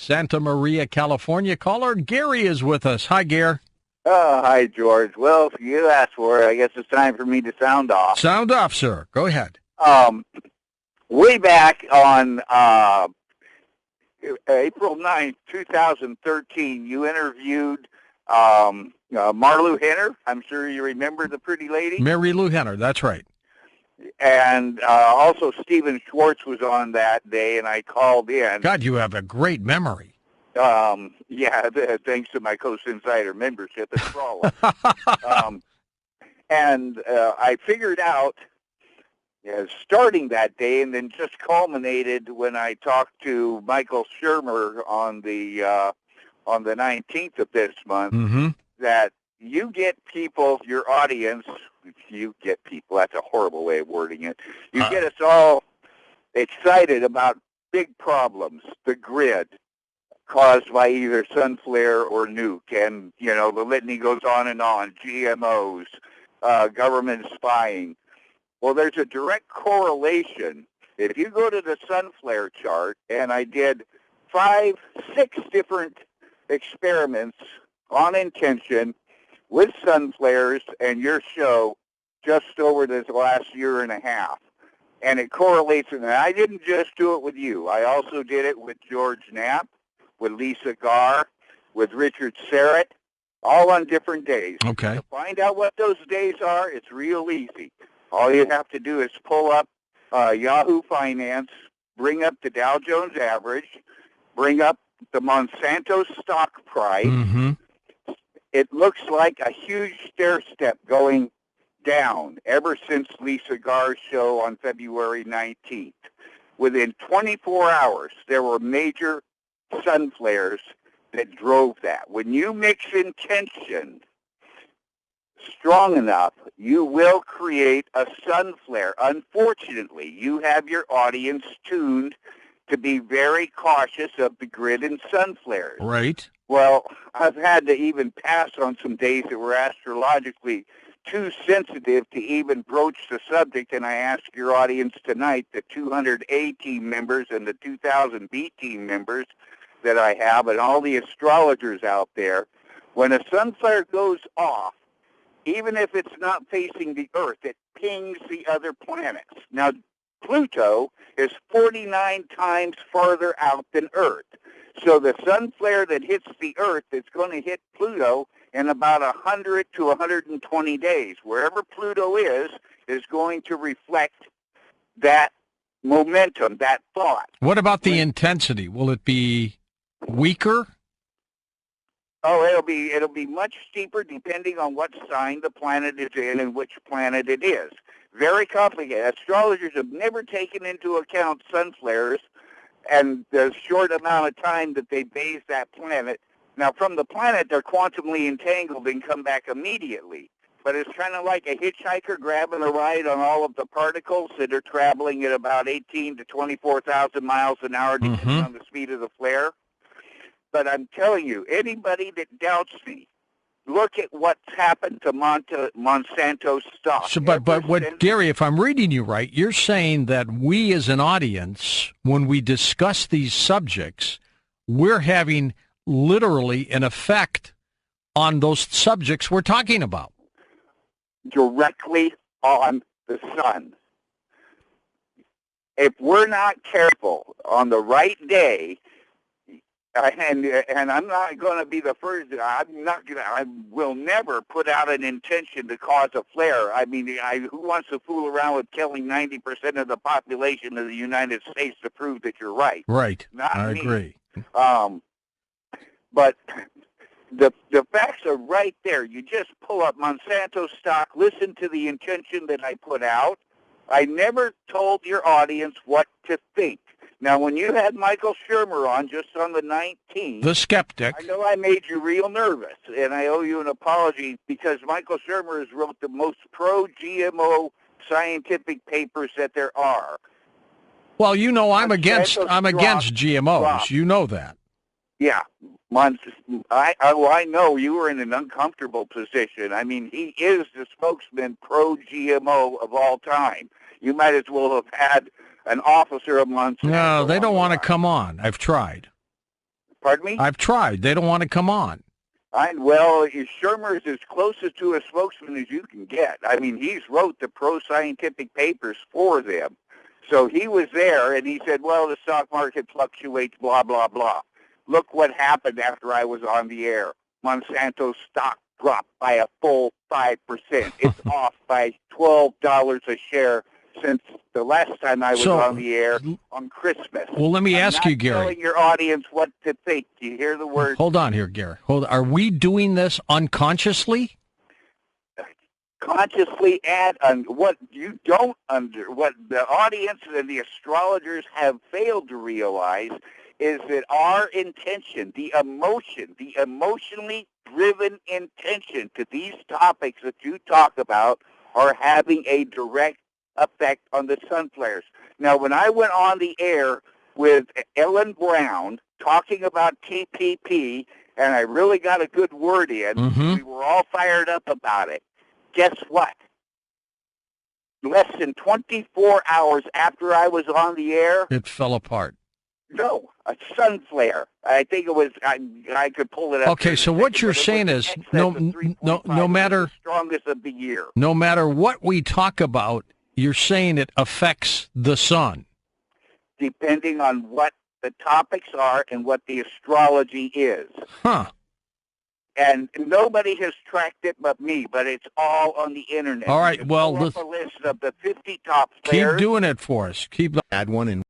Santa Maria, California. Caller Gary is with us. Hi, Gary. Oh, hi, George. Well, if you asked for it, I guess it's time for me to sound off. Sound off, sir. Go ahead. Way back on April 9th, 2013, you interviewed Marlou Henner. I'm sure you remember the pretty lady. Mary Lou Henner, that's right. And also Stephen Schwartz was on that day, and I called in. God, you have a great memory. Yeah, thanks to my Coast Insider membership at Crawler. And I figured out, starting that day, and then just culminated when I talked to Michael Shermer on the 19th of this month, that you get people, your audience, that's a horrible way of wording it, you get us all excited about big problems, the grid, caused by either sun flare or nuke, and, the litany goes on, GMOs, government spying. Well, there's a direct correlation. If you go to the sun flare chart, and I did 6 different experiments on intention with sun flares and your show just over this last year and a half. And it correlates, and I didn't just do it with you. I also did it with George Knapp, with Lisa Garr, with Richard Serrett, all on different days. Okay. To find out what those days are, it's real easy. All you have to do is pull up Yahoo Finance, bring up the Dow Jones average, bring up the Monsanto stock price. It looks like a huge stair step going down ever since Lisa Garr's show on February 19th. Within 24 hours, there were major sun flares that drove that. When you mix intention strong enough, you will create a sun flare. Unfortunately, you have your audience tuned to be very cautious of the grid and sun flares. Right. Well, I've had to even pass on some days that were astrologically too sensitive to even broach the subject, and I ask your audience tonight, the 200 A team members and the 2,000 B team members that I have, and all the astrologers out there, when a sun flare goes off, even if it's not facing the Earth, it pings the other planets. Now, Pluto is 49 times farther out than Earth. So the sun flare that hits the Earth is going to hit Pluto in about 100 to 120 days. Wherever Pluto is going to reflect that momentum, that thought. What about the intensity? Will it be weaker? Oh, it'll be much steeper depending on what sign the planet is in and which planet it is. Very complicated. Astrologers have never taken into account sun flares and the short amount of time that they bathe that planet. Now, from the planet, they're quantumly entangled and come back immediately. But it's kind of like a hitchhiker grabbing a ride on all of the particles that are traveling at about 18 to 24,000 miles an hour, depending on the speed of the flare. But I'm telling you, anybody that doubts me, look at what's happened to Monsanto stock. So, but Gary, if I'm reading you right, you're saying that we as an audience, when we discuss these subjects, we're having literally an effect on those subjects we're talking about. Directly on the sun. If we're not careful on the right day, and I'm not going to be the first. I will never put out an intention to cause a flare. I mean, who wants to fool around with killing 90% of the population of the United States to prove that you're right? Right. Not I me. agree. But the facts are right there. You just pull up Monsanto stock, listen to the intention that I put out. I never told your audience what to think. Now, when you had Michael Shermer on just on the 19th, the skeptic, I know I made you real nervous, and I owe you an apology because Michael Shermer has wrote the most pro-GMO scientific papers that there are. Well, you know, I'm against GMOs. You know that. Yeah, I know you were in an uncomfortable position. I mean, he is the spokesman pro-GMO of all time. You might as well have had an officer of Monsanto. No, they don't want to come on. I've tried. Pardon me? I've tried. They don't want to come on. Well, Shermer's as closest to a spokesman as you can get. I mean, he's wrote the pro-scientific papers for them. So he was there, and he said, well, the stock market fluctuates, blah, blah, blah. Look what happened after I was on the air. Monsanto stock dropped by a full 5%. It's off by $12 a share since the last time I was on the air on Christmas. Well, let me ask you, Gary. I'm not telling your audience what to think. Do you hear the word? Hold on here, Gary. Are we doing this unconsciously? Consciously what you don't what the audience and the astrologers have failed to realize is that our intention, the emotionally driven intention to these topics that you talk about are having a direct effect on the sun flares. Now, when I went on the air with Ellen Brown talking about TPP, and I really got a good word in, we were all fired up about it. Guess what? Less than 24 hours after I was on the air, it fell apart. No, a sun flare. I think it was. I could pull it up. Okay, so what you're saying is no matter the strongest of the year. No matter what we talk about, you're saying it affects the sun. Depending on what the topics are and what the astrology is. Huh. And nobody has tracked it but me, but it's all on the internet. All right, well, pull up a list of the 50 top players. Keep doing it for us. Add one in.